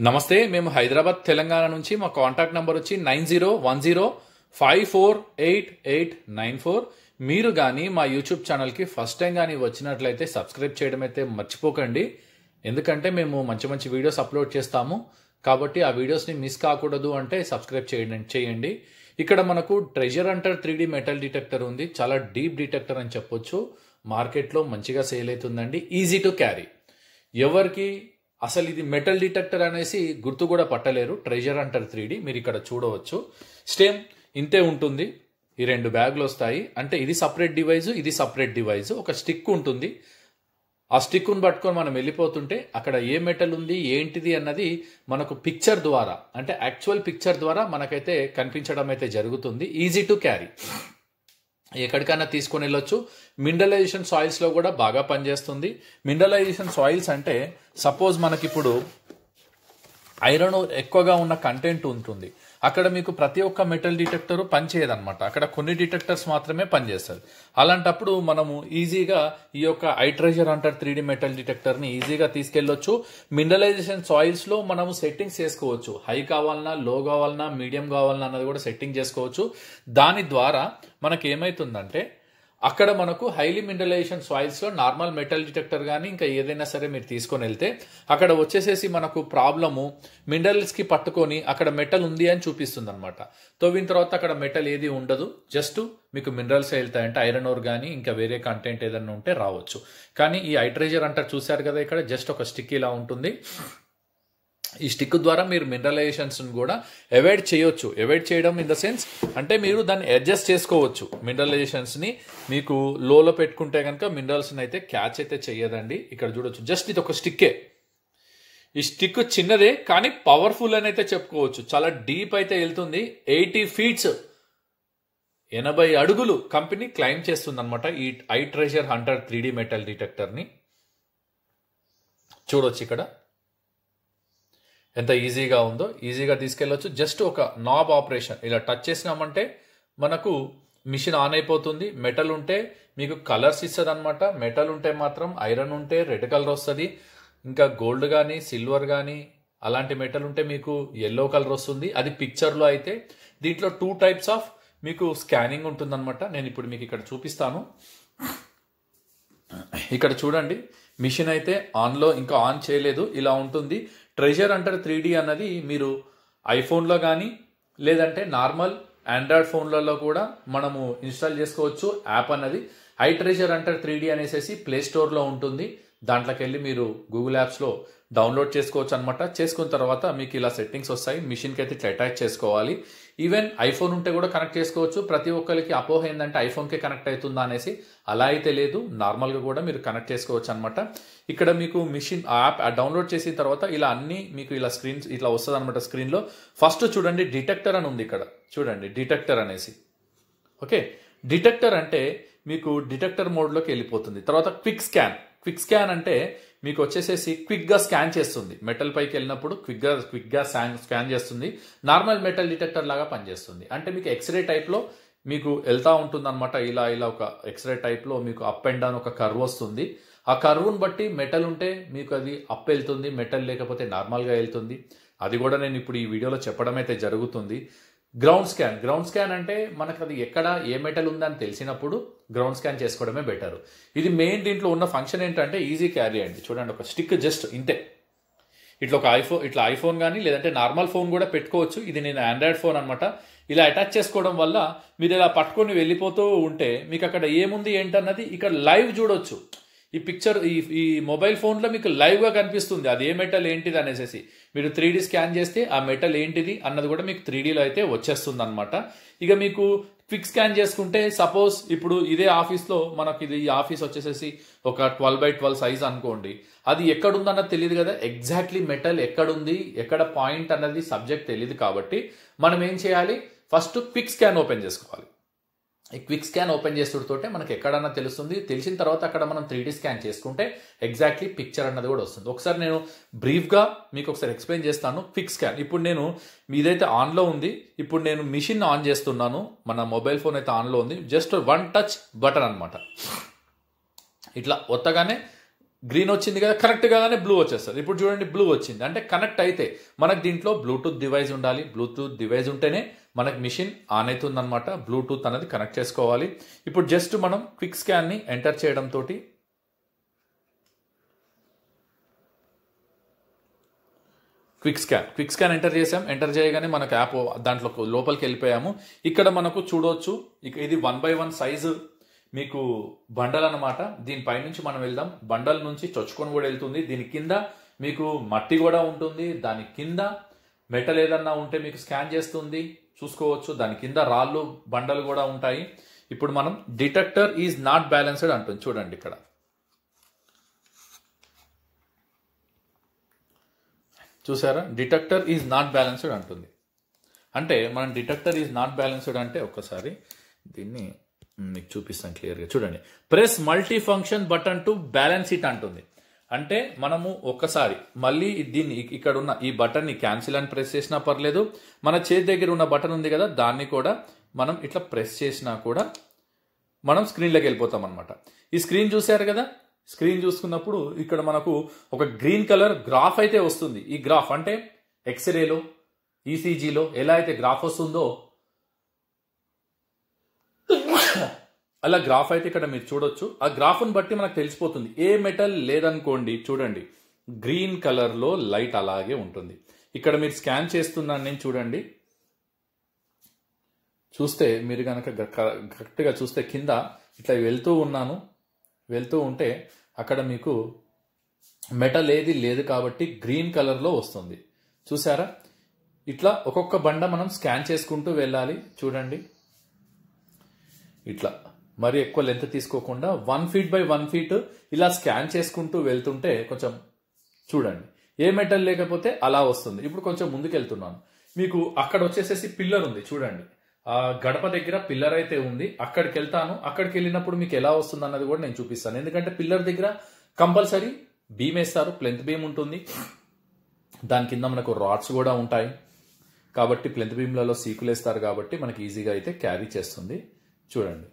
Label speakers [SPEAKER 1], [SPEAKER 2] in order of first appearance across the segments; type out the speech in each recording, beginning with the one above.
[SPEAKER 1] నమస్తే, మేము హైదరాబాద్ తెలంగాణ నుంచి. మా కాంటాక్ట్ నెంబర్ వచ్చి 9010548894. మీరు కానీ మా యూట్యూబ్ ఛానల్కి ఫస్ట్ టైం కానీ వచ్చినట్లయితే సబ్స్క్రైబ్ చేయడం అయితే మర్చిపోకండి. ఎందుకంటే మేము మంచి మంచి వీడియోస్ అప్లోడ్ చేస్తాము కాబట్టి ఆ వీడియోస్ని మిస్ కాకూడదు అంటే సబ్స్క్రైబ్ చేయండి. ఇక్కడ మనకు treasure Hunter 3D metal detector ఉంది. చాలా డీప్ డిటెక్టర్ అని చెప్పొచ్చు. మార్కెట్లో మంచిగా సేల్ అవుతుందండి. Easy to carry. ఎవరికి అసలు ఇది మెటల్ డిటెక్టర్ అనేసి గుర్తు కూడా పట్టలేరు. ట్రెజర్ హంటర్ 3D మీరు ఇక్కడ చూడవచ్చు. స్టేమ్ ఇంతే ఉంటుంది. ఈ రెండు బ్యాగులు వస్తాయి. అంటే ఇది సపరేట్ డివైజు, ఇది సపరేట్ డివైజు. ఒక స్టిక్ ఉంటుంది. ఆ స్టిక్ను పట్టుకొని మనం వెళ్ళిపోతుంటే అక్కడ ఏ మెటల్ ఉంది ఏంటిది అన్నది మనకు పిక్చర్ ద్వారా, అంటే యాక్చువల్ పిక్చర్ ద్వారా మనకైతే కనిపించడం అయితే జరుగుతుంది. Easy to carry. ఎక్కడికైనా తీసుకొని వెళ్ళొచ్చు. మినరలైజేషన్ సాయిల్స్లో కూడా బాగా పనిచేస్తుంది. మినరలైజేషన్ సాయిల్స్ అంటే సపోజ్ మనకిప్పుడు ఐరన్ ఎక్కువగా ఉన్న కంటెంట్ ఉంటుంది. అక్కడ మీకు ప్రతి ఒక్క మెటల్ డిటెక్టర్ పనిచేయదన్నమాట. అక్కడ కొన్ని డిటెక్టర్స్ మాత్రమే పనిచేస్తుంది. అలాంటప్పుడు మనము ఈజీగా ఈ యొక్క ట్రెజర్ హంటర్ 3D మెటల్ డిటెక్టర్ని ఈజీగా తీసుకెళ్ళొచ్చు. మినరలైజేషన్ సాయిల్స్లో మనము సెట్టింగ్స్ చేసుకోవచ్చు. హై కావాలన్నా, లో కావాలన్నా, మీడియం కావాలన్నా అన్నది కూడా సెట్టింగ్ చేసుకోవచ్చు. దాని ద్వారా మనకి ఏమవుతుందంటే అక్కడ మనకు హైలీ మినరలైజేషన్ సాయిల్స్లో నార్మల్ మెటల్ డిటెక్టర్ కానీ ఇంకా ఏదైనా సరే మీరు తీసుకొని వెళ్తే అక్కడ వచ్చేసేసి మనకు ప్రాబ్లము మినరల్స్కి పట్టుకొని అక్కడ మెటల్ ఉంది అని చూపిస్తుంది అనమాట. తవ్విన తర్వాత అక్కడ మెటల్ ఏది ఉండదు. జస్ట్ మీకు మినరల్స్ వెళ్తాయంటే ఐరన్ ఓర్ కానీ ఇంకా వేరే కంటెంట్ ఏదైనా ఉంటే రావచ్చు. కానీ ఈ ట్రెజర్ అంటారు చూశారు కదా, ఇక్కడ జస్ట్ ఒక స్టిక్ ఇలా ఉంటుంది. ఈ స్టిక్ ద్వారా మీరు మినరలైజేషన్స్ కూడా అవాయిడ్ చేయొచ్చు. అవాయిడ్ చేయడం ఇన్ ద సెన్స్ అంటే మీరు దాన్ని అడ్జస్ట్ చేసుకోవచ్చు. మినరలైజేషన్స్ని మీకు లోలో పెట్టుకుంటే కనుక మినరల్స్ని అయితే క్యాచ్ అయితే చెయ్యదండి. ఇక్కడ చూడొచ్చు, జస్ట్ ఇది ఒక స్టిక్కే. ఈ స్టిక్ చిన్నదే కానీ పవర్ఫుల్ అని అయితే చెప్పుకోవచ్చు. చాలా డీప్ అయితే వెళ్తుంది. 80 ఫీట్స్ 80 అడుగులు కంపెనీ క్లైమ్ చేస్తుంది అనమాట ఈ ట్రెజర్ హంటర్ 3D మెటల్ డిటెక్టర్ని. చూడొచ్చు ఇక్కడ ఎంత ఈజీగా ఉందో. ఈజీగా తీసుకెళ్ళొచ్చు. జస్ట్ ఒక నాబ్ ఆపరేషన్ ఇలా టచ్ చేసినామంటే మనకు మిషన్ ఆన్ అయిపోతుంది. మెటల్ ఉంటే మీకు కలర్స్ ఇస్తుంది అనమాట. మెటల్ ఉంటే మాత్రం ఐరన్ ఉంటే రెడ్ కలర్ వస్తుంది. ఇంకా గోల్డ్ కానీ సిల్వర్ కానీ అలాంటి మెటల్ ఉంటే మీకు ఎల్లో కలర్ వస్తుంది. అది పిక్చర్లో అయితే. దీంట్లో 2 టైప్స్ ఆఫ్ మీకు స్కానింగ్ ఉంటుందన్నమాట. నేను ఇప్పుడు మీకు ఇక్కడ చూపిస్తాను. ఇక్కడ చూడండి, మిషన్ అయితే ఆన్లో ఇంకా ఆన్ చేయలేదు, ఇలా ఉంటుంది. ట్రెజర్ హంటర్ 3D అన్నది మీరు ఐఫోన్లో కానీ లేదంటే నార్మల్ ఆండ్రాయిడ్ ఫోన్లలో కూడా మనము ఇన్స్టాల్ చేసుకోవచ్చు. యాప్ అన్నది ట్రెజర్ హంటర్ 3D అనేసి ప్లే స్టోర్లో ఉంటుంది. దాంట్లోకి వెళ్ళి మీరు గూగుల్ యాప్స్లో డౌన్లోడ్ చేసుకోవచ్చు అనమాట. చేసుకున్న తర్వాత మీకు ఇలా సెట్టింగ్స్ వస్తాయి. మిషన్కి అయితే ఇట్లా అటాచ్ చేసుకోవాలి. ఈవెన్ ఐఫోన్ ఉంటే కూడా కనెక్ట్ చేసుకోవచ్చు. ప్రతి ఒక్కరికి అపోహ ఏంటంటే ఐఫోన్కే కనెక్ట్ అవుతుందా అనేసి. అలా అయితే లేదు, నార్మల్గా కూడా మీరు కనెక్ట్ చేసుకోవచ్చు అనమాట. ఇక్కడ మీకు మిషన్ యాప్ డౌన్లోడ్ చేసిన తర్వాత ఇలా అన్ని మీకు ఇలా స్క్రీన్స్ ఇట్లా వస్తుంది అనమాట. స్క్రీన్లో ఫస్ట్ చూడండి డిటెక్టర్ అని ఉంది. ఇక్కడ చూడండి డిటెక్టర్ అనేసి. ఓకే, డిటెక్టర్ అంటే మీకు డిటెక్టర్ మోడ్లోకి వెళ్ళిపోతుంది. తర్వాత క్విక్ స్కాన్ అంటే మీకు వచ్చేసేసి క్విక్గా స్కాన్ చేస్తుంది. మెటల్ పైకి వెళ్ళినప్పుడు క్విక్గా స్కాన్ చేస్తుంది. నార్మల్ మెటల్ డిటెక్టర్ లాగా పనిచేస్తుంది. అంటే మీకు ఎక్స్రే టైప్లో మీకు వెళ్తూ ఉంటుంది అనమాట. ఇలా ఒక ఎక్స్రే టైప్లో మీకు అప్ అండ్ డౌన్ ఒక కర్వ్ వస్తుంది. ఆ కర్వ్ని బట్టి మెటల్ ఉంటే మీకు అది అప్ వెళ్తుంది, మెటల్ లేకపోతే నార్మల్గా వెళ్తుంది. అది కూడా నేను ఇప్పుడు ఈ వీడియోలో చెప్పడం అయితే జరుగుతుంది. గ్రౌండ్ స్కాన్ అంటే మనకు అది ఎక్కడ ఏ మెటల్ ఉందని తెలిసినప్పుడు గ్రౌండ్ స్కాన్ చేసుకోవడమే బెటర్. ఇది మెయిన్ దీంట్లో ఉన్న ఫంక్షన్ ఏంటంటే ఈజీ క్యారీ అండి. చూడండి, ఒక స్టిక్ జస్ట్ ఇంతే. ఇట్లా ఐఫోన్ కానీ లేదంటే నార్మల్ ఫోన్ కూడా పెట్టుకోవచ్చు. ఇది నేను ఆండ్రాయిడ్ ఫోన్ అనమాట. ఇలా అటాచ్ చేసుకోవడం వల్ల మీరు ఇలా పట్టుకొని వెళ్ళిపోతూ ఉంటే మీకు అక్కడ ఏముంది ఏంటన్నది ఇక్కడ లైవ్ చూడొచ్చు. ఈ పిక్చర్ ఈ మొబైల్ ఫోన్లో మీకు లైవ్గా కనిపిస్తుంది. అది ఏ మెటల్ ఏంటిది అనేసి. మీరు 3D స్కాన్ చేస్తే ఆ మెటల్ ఏంటిది అన్నది కూడా మీకు 3Dలో అయితే వచ్చేస్తుంది అనమాట. ఇక మీకు క్విక్ స్కాన్ చేసుకుంటే సపోజ్ ఇప్పుడు ఇదే ఆఫీస్లో మనకి ఇది ఈ ఆఫీస్ వచ్చేసేసి ఒక 12x12 సైజ్ అనుకోండి. అది ఎక్కడుందన్నది తెలియదు కదా. ఎగ్జాక్ట్లీ మెటల్ ఎక్కడుంది, ఎక్కడ పాయింట్ అన్నది సబ్జెక్ట్ తెలియదు. కాబట్టి మనం ఏం చేయాలి, ఫస్ట్ క్విక్ స్కాన్ ఓపెన్ చేసుకోవాలి. ఈ క్విక్ స్కాన్ ఓపెన్ చేస్తుంటే మనకి ఎక్కడన్నా తెలుస్తుంది. తెలిసిన తర్వాత అక్కడ మనం 3D స్కాన్ చేసుకుంటే ఎగ్జాక్ట్లీ పిక్చర్ అన్నది కూడా వస్తుంది. ఒకసారి నేను బ్రీఫ్గా మీకు ఒకసారి ఎక్స్ప్లెయిన్ చేస్తాను. క్విక్ స్కాన్ ఇప్పుడు నేను మీదైతే ఆన్లో ఉంది. ఇప్పుడు నేను మిషన్ ఆన్ చేస్తున్నాను. మన మొబైల్ ఫోన్ అయితే ఆన్లో ఉంది. జస్ట్ 1 టచ్ బటన్ అనమాట. ఇట్లా ఒత్తగానే గ్రీన్ వచ్చింది కదా, కనెక్ట్ కాగానే బ్లూ వచ్చేస్తుంది. ఇప్పుడు చూడండి బ్లూ వచ్చింది అంటే కనెక్ట్ అయితే మనకు దీంట్లో బ్లూటూత్ డివైస్ ఉండాలి. బ్లూటూత్ డివైస్ ఉంటేనే మనకు మిషన్ ఆన్ అవుతుంది అనమాట. బ్లూటూత్ అనేది కనెక్ట్ చేసుకోవాలి. ఇప్పుడు జస్ట్ మనం క్విక్ స్కాన్ని ఎంటర్ చేయడంతో క్విక్ స్కాన్ ఎంటర్ చేసాం. ఎంటర్ చేయగానే మనకు యాప్ దాంట్లో లోపలికి వెళ్ళిపోయాము. ఇక్కడ మనకు చూడవచ్చు ఇది 1x1 సైజు మీకు బండల్ అనమాట. దీనిపై నుంచి మనం వెళ్దాం. బండల్ నుంచి చొచ్చుకొని కూడా వెళ్తుంది. దీని కింద మీకు మట్టి కూడా ఉంటుంది. దాని కింద మెటల్ ఏదన్నా ఉంటే మీకు స్కాన్ చేస్తుంది, చూసుకోవచ్చు. దాని కింద రాళ్ళు బండలు కూడా ఉంటాయి. ఇప్పుడు మనం డిటెక్టర్ ఈజ్ నాట్ బ్యాలెన్స్డ్ అంటుంది. చూడండి ఇక్కడ చూసారా, డిటెక్టర్ ఈజ్ నాట్ బ్యాలెన్స్డ్ అంటుంది. అంటే మనం డిటెక్టర్ ఈజ్ నాట్ బ్యాలెన్స్డ్ అంటే ఒక్కసారి దీన్ని మీకు చూపిస్తాను క్లియర్గా. చూడండి, press multi function button to balance it అంటుంది. అంటే మనము ఒక్కసారి మళ్ళీ దీన్ని ఇక్కడ ఉన్న ఈ బటన్ని క్యాన్సిల్ అని ప్రెస్ చేసినా పర్లేదు. మన చేతి దగ్గర ఉన్న బటన్ ఉంది కదా, దాన్ని కూడా మనం ఇట్లా ప్రెస్ చేసినా కూడా మనం స్క్రీన్లోకి వెళ్ళిపోతాం అనమాట. ఈ స్క్రీన్ చూసారు కదా, స్క్రీన్ చూసుకున్నప్పుడు ఇక్కడ మనకు ఒక గ్రీన్ కలర్ గ్రాఫ్ అయితే వస్తుంది. ఈ గ్రాఫ్ అంటే ఎక్స్రేలో, ఈసీజీలో ఎలా అయితే గ్రాఫ్ వస్తుందో అలా గ్రాఫ్ అయితే ఇక్కడ మీరు చూడొచ్చు. ఆ గ్రాఫ్ను బట్టి మనకు తెలిసిపోతుంది. ఏ మెటల్ లేదనుకోండి, చూడండి గ్రీన్ కలర్లో లైట్ అలాగే ఉంటుంది. ఇక్కడ మీరు స్కాన్ చేస్తున్నాను నేను, చూడండి. చూస్తే మీరు కనుక కరెక్ట్గా చూస్తే కింద ఇట్లా వెళ్తూ ఉన్నాను. వెళ్తూ ఉంటే అక్కడ మీకు మెటల్ ఏది లేదు కాబట్టి గ్రీన్ కలర్లో వస్తుంది. చూసారా, ఇట్లా ఒక్కొక్క బండ మనం స్కాన్ చేసుకుంటూ వెళ్ళాలి. చూడండి ఇట్లా మరి ఎక్కువ లెంత్ తీసుకోకుండా 1 feet by 1 feet ఇలా స్కాన్ చేసుకుంటూ వెళ్తుంటే కొంచెం చూడండి ఏ మెటల్ లేకపోతే అలా వస్తుంది. ఇప్పుడు కొంచెం ముందుకు వెళ్తున్నాను. మీకు అక్కడ వచ్చేసేసి పిల్లర్ ఉంది చూడండి. ఆ గడప దగ్గర పిల్లర్ అయితే ఉంది. అక్కడికి వెళ్తాను. అక్కడికి వెళ్ళినప్పుడు మీకు ఎలా వస్తుంది అన్నది కూడా నేను చూపిస్తాను. ఎందుకంటే పిల్లర్ దగ్గర కంపల్సరీ బీమ్ వేస్తారు, ప్లెంత్ బీమ్ ఉంటుంది. దాని కింద మనకు రాడ్స్ కూడా ఉంటాయి కాబట్టి ప్లెంత్ బీమ్లలో సీకులు వేస్తారు కాబట్టి మనకి ఈజీగా అయితే క్యారీ చేస్తుంది. చూడండి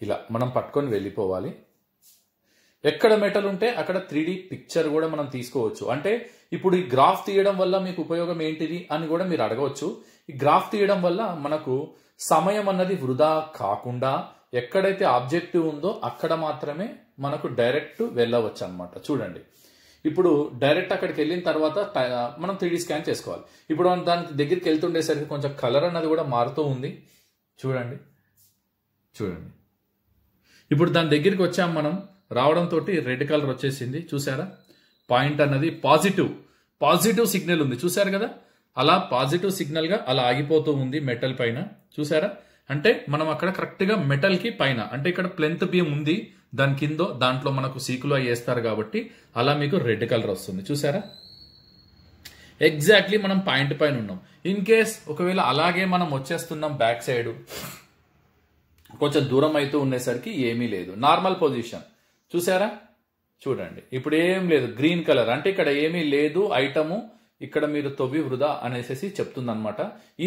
[SPEAKER 1] ఇలా మనం పట్టుకొని వెళ్ళిపోవాలి. ఎక్కడ మెటల్ ఉంటే అక్కడ 3D పిక్చర్ కూడా మనం తీసుకోవచ్చు. అంటే ఇప్పుడు ఈ గ్రాఫ్ తీయడం వల్ల మీకు ఉపయోగం ఏంటిది అని కూడా మీరు అడగవచ్చు. ఈ గ్రాఫ్ తీయడం వల్ల మనకు సమయం అన్నది వృధా కాకుండా ఎక్కడైతే ఆబ్జెక్టివ్ ఉందో అక్కడ మాత్రమే మనకు డైరెక్ట్ వెళ్ళవచ్చు అనమాట. చూడండి ఇప్పుడు డైరెక్ట్ అక్కడికి వెళ్ళిన తర్వాత మనం 3D స్కాన్ చేసుకోవాలి. ఇప్పుడు దాని దగ్గరికి వెళ్తుండేసరికి కొంచెం కలర్ అన్నది కూడా మారుతూ ఉంది. చూడండి చూడండి ఇప్పుడు దాని దగ్గరికి వచ్చాం మనం. రావడంతో రెడ్ కలర్ వచ్చేసింది. చూసారా, పాయింట్ అన్నది పాజిటివ్ సిగ్నల్ ఉంది. చూసారు కదా, అలా పాజిటివ్ సిగ్నల్ గా అలా ఆగిపోతూ ఉంది మెటల్ పైన. చూసారా, అంటే మనం అక్కడ కరెక్ట్ గా మెటల్ కి పైన అంటే ఇక్కడ ప్లెంత్ బీమ్ ఉంది, దాని కింద దాంట్లో మనకు సీకులు అవి వేస్తారు కాబట్టి అలా మీకు రెడ్ కలర్ వస్తుంది. చూసారా, ఎగ్జాక్ట్లీ మనం పాయింట్ పైన ఉన్నాం. ఇన్ కేస్ ఒకవేళ అలాగే మనం వచ్చేస్తున్నాం బ్యాక్ సైడ్ కొంచెం దూరం అవుతూ ఉండేసరికి ఏమీ లేదు, నార్మల్ పొజిషన్. చూసారా, చూడండి ఇప్పుడు ఏం లేదు, గ్రీన్ కలర్ అంటే ఇక్కడ ఏమీ లేదు ఐటము. ఇక్కడ మీరు తొవ్వి వృధా అనేసి చెప్తుంది అనమాట.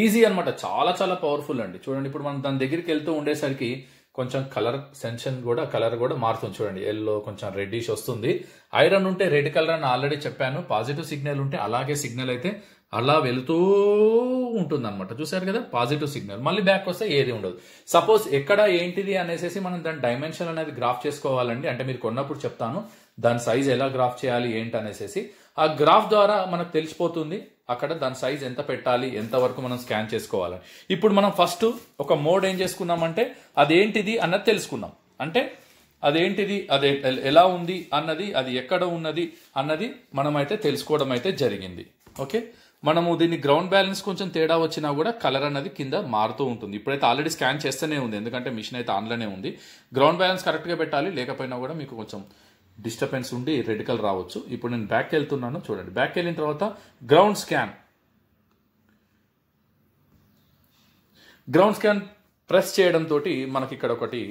[SPEAKER 1] ఈజీ అనమాట, చాలా చాలా పవర్ఫుల్ అండి. చూడండి ఇప్పుడు మనం దాని దగ్గరికి వెళ్తూ ఉండేసరికి కొంచెం కలర్ కూడా మారుతుంది. చూడండి ఎల్లో కొంచెం రెడ్డిష్ వస్తుంది. ఐరన్ ఉంటే రెడ్ కలర్ అని ఆల్రెడీ చెప్పాను. పాజిటివ్ సిగ్నల్ ఉంటే అలాగే సిగ్నల్ అయితే అలా వెళుతూ ఉంటుంది అనమాట. చూసారు కదా, పాజిటివ్ సిగ్నల్. మళ్ళీ బ్యాక్ వస్తే ఏది ఉండదు. సపోజ్ ఎక్కడ ఏంటిది అనేసి మనం దాని డైమెన్షన్ అనేది గ్రాఫ్ చేసుకోవాలండి. అంటే మీరు కొన్నప్పుడు చెప్తాను దాని సైజ్ ఎలా గ్రాఫ్ చేయాలి ఏంటి అనేసి. ఆ గ్రాఫ్ ద్వారా మనకు తెలిసిపోతుంది అక్కడ దాని సైజ్ ఎంత పెట్టాలి, ఎంత వరకు మనం స్కాన్ చేసుకోవాలి. ఇప్పుడు మనం ఫస్ట్ ఒక మోడ్ ఏం చేసుకున్నామంటే అదేంటిది అన్నది తెలుసుకున్నాం. అంటే అదేంటిది, అది ఎలా ఉంది అన్నది, అది ఎక్కడ ఉన్నది అన్నది మనమైతే తెలుసుకోవడం అయితే జరిగింది. ఓకే, మనము దీన్ని గ్రౌండ్ బ్యాలెన్స్ కొంచెం తేడా వచ్చినా కూడా కలర్ అన్నది కింద మారుతూ ఉంటుంది. ఇప్పుడైతే ఆల్రెడీ స్కాన్ చేస్తూనే ఉంది ఎందుకంటే మిషన్ అయితే ఆన్లోనే ఉంది. గ్రౌండ్ బ్యాలెన్స్ కరెక్ట్గా పెట్టాలి, లేకపోయినా కూడా మీకు కొంచెం డిస్టర్బెన్స్ ఉండి రెడ్ కలర్ రావచ్చు. ఇప్పుడు నేను బ్యాక్ వెళ్తున్నాను. చూడండి, బ్యాక్ వెళ్ళిన తర్వాత గ్రౌండ్ స్కాన్ ప్రెస్ చేయడంతో మనకి ఇక్కడ ఒకటి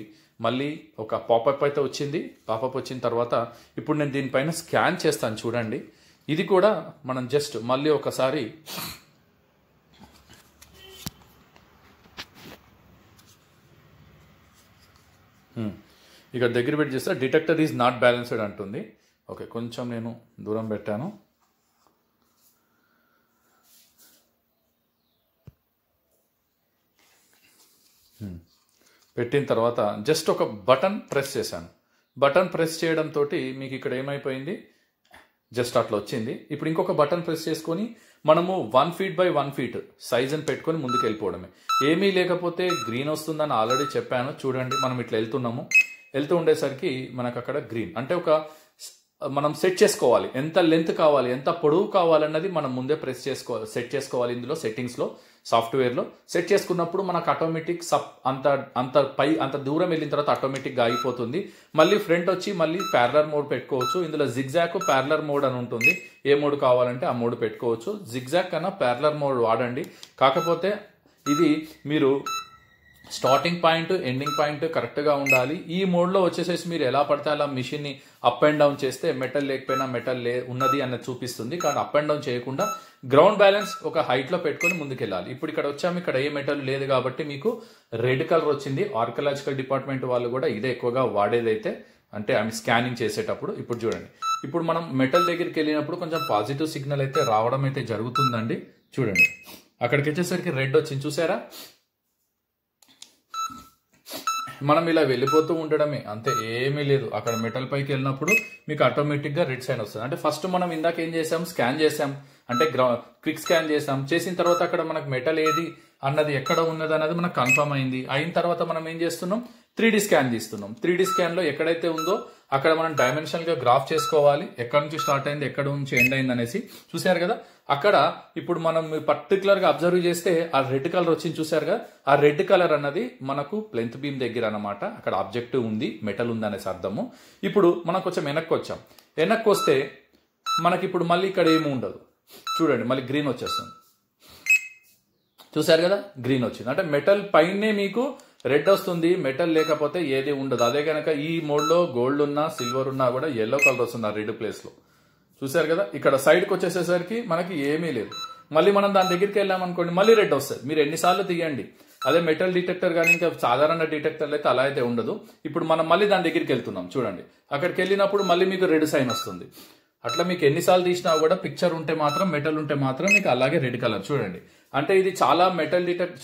[SPEAKER 1] మళ్ళీ ఒక పాపప్ అయితే వచ్చింది. పాపప్ వచ్చిన తర్వాత ఇప్పుడు నేను దీనిపైన స్కాన్ చేస్తాను. చూడండి, ఇది కూడా మనం జస్ట్ మళ్ళీ ఒకసారి ఇక్కడ దగ్గర పెట్టి చేస్తే డిటెక్టర్ ఈజ్ నాట్ బ్యాలెన్స్డ్ అంటుంది. ఓకే, కొంచెం నేను దూరం పెట్టాను. పెట్టిన తర్వాత జస్ట్ ఒక బటన్ ప్రెస్ చేశాను. బటన్ ప్రెస్ చేయడంతో మీకు ఇక్కడ ఏమైపోయింది, జస్ట్ అట్లా వచ్చింది. ఇప్పుడు ఇంకొక బటన్ ప్రెస్ చేసుకొని మనము 1 feet by 1 feet సైజుని పెట్టుకొని ముందుకు వెళ్ళిపోవడమే. ఏమీ లేకపోతే గ్రీన్ వస్తుందని ఆల్రెడీ చెప్పాను. చూడండి, మనం ఇట్లా వెళ్తూ ఉండేసరికి మనకు అక్కడ గ్రీన్ అంటే మనం సెట్ చేసుకోవాలి. ఎంత లెంత్ కావాలి, ఎంత పొడవు కావాలన్నది మనం ముందే సెట్ చేసుకోవాలి. ఇందులో సెట్టింగ్స్లో సాఫ్ట్వేర్లో సెట్ చేసుకున్నప్పుడు మనకు ఆటోమేటిక్ అంత దూరం వెళ్ళిన తర్వాత ఆటోమేటిక్గా ఆగిపోతుంది. మళ్ళీ ఫ్రంట్ వచ్చి మళ్ళీ ప్యారలర్ మోడ్ పెట్టుకోవచ్చు. ఇందులో జిగ్జాగ్ ప్యారలర్ మోడ్ అని ఉంటుంది. ఏ మోడ్ కావాలంటే ఆ మోడ్ పెట్టుకోవచ్చు. జిగ్జాగ్ కన్నా ప్యారలర్ మోడ్ వాడండి. కాకపోతే ఇది మీరు స్టార్టింగ్ పాయింట్ ఎండింగ్ పాయింట్ కరెక్ట్గా ఉండాలి. ఈ మోడ్లో వచ్చేసేసి మీరు ఎలా పడితే అలా మిషన్ని అప్ అండ్ డౌన్ చేస్తే మెటల్ లేకపోయినా మెటల్ ఉన్నది అన్నది చూపిస్తుంది. కానీ అప్ అండ్ డౌన్ చేయకుండా గ్రౌండ్ బ్యాలెన్స్ ఒక హైట్లో పెట్టుకొని ముందుకెళ్ళాలి. ఇప్పుడు ఇక్కడ వచ్చాము, ఇక్కడ ఏ మెటల్ లేదు కాబట్టి మీకు రెడ్ కలర్ వచ్చింది. ఆర్కియలాజికల్ డిపార్ట్మెంట్ వాళ్ళు కూడా ఇదే ఎక్కువగా వాడేదైతే అంటే ఆమె స్కానింగ్ చేసేటప్పుడు. ఇప్పుడు చూడండి, ఇప్పుడు మనం మెటల్ దగ్గరికి వెళ్ళినప్పుడు కొంచెం పాజిటివ్ సిగ్నల్ అయితే రావడం అయితే జరుగుతుందండి. చూడండి, అక్కడికి వచ్చేసరికి రెడ్ వచ్చింది, చూసారా? మనం ఇలా వెళ్ళిపోతూ ఉండడమే, అంతే, ఏమీ లేదు. అక్కడ మెటల్ పైకి వెళ్ళినప్పుడు మీకు ఆటోమేటిక్గా రెడ్ సైన్ వస్తుంది. అంటే ఫస్ట్ మనం ఇందాక ఏం చేసాం, స్కాన్ చేసాం, అంటే క్విక్ స్కాన్ చేసిన తర్వాత అక్కడ మనకు మెటల్ ఏది అన్నది ఎక్కడ ఉన్నది అన్నది మనకు కన్ఫర్మ్ అయిన తర్వాత మనం ఏం చేస్తున్నాం, 3D స్కాన్ తీస్తున్నాం. 3D స్కాన్లో ఎక్కడైతే ఉందో అక్కడ మనం డైమెన్షనల్గా గ్రాఫ్ చేసుకోవాలి. ఎక్కడి నుంచి స్టార్ట్ అయింది, ఎక్కడ నుంచి ఎండ్ అయింది అనేసి. చూసారు కదా, అక్కడ ఇప్పుడు మనం పర్టికులర్గా అబ్జర్వ్ చేస్తే ఆ రెడ్ కలర్ వచ్చింది, చూసారు కదా? ఆ రెడ్ కలర్ అన్నది మనకు లెంత్ బీమ్ దగ్గర అన్నమాట. అక్కడ ఆబ్జెక్టివ్ ఉంది, మెటల్ ఉంది అనేసి అర్థము. ఇప్పుడు మనం కొంచెం వెనక్కి వస్తే మనకి ఇప్పుడు మళ్ళీ ఇక్కడ ఏమి ఉండదు. చూడండి, మళ్ళీ గ్రీన్ వచ్చేస్తుంది. చూసారు కదా, గ్రీన్ వచ్చింది. అంటే మెటల్ పైనే మీకు రెడ్ వస్తుంది, మెటల్ లేకపోతే ఏది ఉండదు. అదే కనుక ఈ మోడ్లో గోల్డ్ ఉన్నా సిల్వర్ ఉన్నా కూడా ఎల్లో కలర్ వస్తుంది ఆ రెడ్ ప్లేస్లో. చూసారు కదా, ఇక్కడ సైడ్కి వచ్చేసేసరికి మనకి ఏమీ లేదు. మళ్ళీ మనం దాని దగ్గరికి వెళ్ళామనుకోండి, మళ్ళీ రెడ్ వస్తుంది. మీరు ఎన్నిసార్లు తీయండి. అదే మెటల్ డిటెక్టర్ కానీ ఇంకా సాధారణ డిటెక్టర్లు అయితే అలా అయితే ఉండదు. ఇప్పుడు మనం మళ్ళీ దాని దగ్గరికి వెళ్తున్నాం. చూడండి, అక్కడికి వెళ్ళినప్పుడు మళ్ళీ మీకు రెడ్ సైన్ వస్తుంది. అట్లా మీకు ఎన్నిసార్లు తీసినా కూడా పిక్చర్ ఉంటే మాత్రం, మెటల్ ఉంటే మాత్రం మీకు అలాగే రెడ్ కలర్. చూడండి, అంటే ఇది చాలా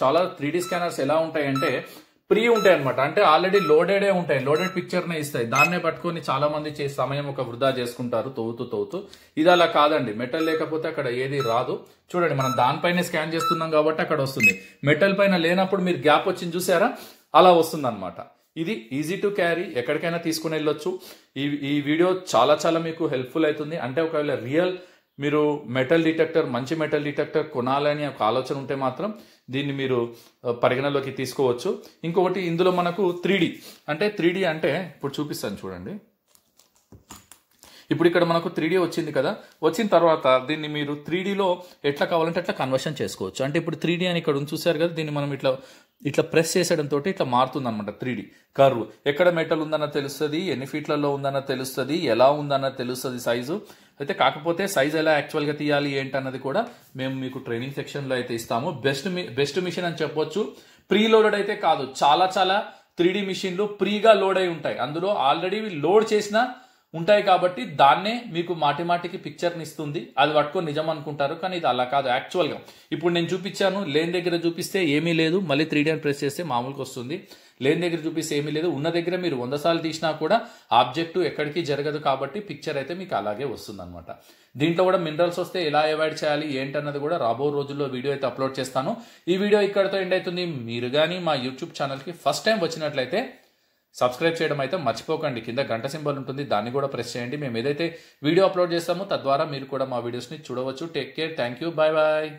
[SPEAKER 1] చాలా 3D స్కానర్స్ ఎలా ఉంటాయంటే ప్రీ ఉంటాయి అనమాట. అంటే ఆల్రెడీ లోడెడే ఉంటాయి, లోడెడ్ పిక్చర్నే ఇస్తాయి. దాన్నే పట్టుకొని చాలా మంది సమయం ఒక వృధా చేసుకుంటారు తవ్వుతూ. ఇది అలా కాదండి. మెటల్ లేకపోతే అక్కడ ఏది రాదు. చూడండి, మనం దానిపైనే స్కాన్ చేస్తున్నాం కాబట్టి అక్కడ వస్తుంది. మెటల్ పైన లేనప్పుడు మీరు గ్యాప్ వచ్చింది చూసారా, అలా వస్తుంది అనమాట. ఇది ఈజీ టు క్యారీ, ఎక్కడికైనా తీసుకుని వెళ్ళొచ్చు. ఈ వీడియో చాలా మీకు హెల్ప్ఫుల్ అవుతుంది. అంటే ఒకవేళ మీరు మంచి మెటల్ డిటెక్టర్ కొనాలని ఒక ఆలోచన ఉంటే మాత్రం దీన్ని మీరు పరిగణలోకి తీసుకోవచ్చు. ఇంకొకటి, ఇందులో మనకు 3D అంటే ఇప్పుడు చూపిస్తాను చూడండి. ఇప్పుడు ఇక్కడ మనకు 3D వచ్చింది కదా, వచ్చిన తర్వాత దీన్ని మీరు 3Dలో ఎట్లా కావాలంటే అట్లా కన్వర్షన్ చేసుకోవచ్చు. అంటే ఇప్పుడు 3D అని ఇక్కడ చూసారు కదా, దీన్ని మనం ఇట్లా ప్రెస్ చేసేయడంతో ఇట్లా మారుతుంది అనమాట 3D కర్వ్. ఎక్కడ మెటల్ ఉందన్న తెలుస్తుంది, ఎన్ని ఫీట్లలో ఉందన్న తెలుస్తుంది, ఎలా ఉందన్న తెలుస్తుంది సైజు. అయితే కాకపోతే సైజ్ ఎలా యాక్చువల్గా తీయాలి ఏంటన్నది కూడా మేము మీకు ట్రైనింగ్ సెక్షన్లో అయితే ఇస్తాము. బెస్ట్ మిషన్ అని చెప్పొచ్చు. ప్రీ లోడెడ్ అయితే కాదు, చాలా 3D మిషన్లు ప్రీగా లోడ్ అయి ఉంటాయి. అందులో ఆల్రెడీ లోడ్ చేసిన ఉంటాయి కాబట్టి దాన్నే మీకు మాటికి పిక్చర్ని ఇస్తుంది. అది పట్టుకొని నిజం అనుకుంటారు, కానీ ఇది అలా కాదు. యాక్చువల్గా ఇప్పుడు నేను చూపించాను, లేని దగ్గర చూపిస్తే ఏమీ లేదు, మళ్ళీ 3D అని ప్రెస్ చేస్తే మామూలుగా వస్తుంది. లేని దగ్గర చూపిస్తే ఏమీ లేదు, ఉన్న దగ్గర మీరు 100 సార్లు తీసినా కూడా ఆబ్జెక్టు ఎక్కడికి జరగదు కాబట్టి పిక్చర్ అయితే మీకు అలాగే వస్తుంది అనమాట. దీంట్లో కూడా మినరల్స్ వస్తే ఎలా అవాయిడ్ చేయాలి ఏంటన్నది కూడా రాబో రోజుల్లో వీడియో అయితే అప్లోడ్ చేస్తాను. ఈ వీడియో ఇక్కడితో ఎండ్ అవుతుంది. మీరు కానీ మా యూట్యూబ్ ఛానల్కి ఫస్ట్ టైం వచ్చినట్లయితే సబ్స్క్రైబ్ చేయడం అయితే మర్చిపోకండి. కింద గంట సింబల్ ఉంటుంది, దాన్ని కూడా ప్రెస్ చేయండి. మేము ఏదైతే వీడియో అప్లోడ్ చేస్తామో తద్వారా మీరు కూడా మా వీడియోస్ని చూడవచ్చు. Take care, thank you, bye bye.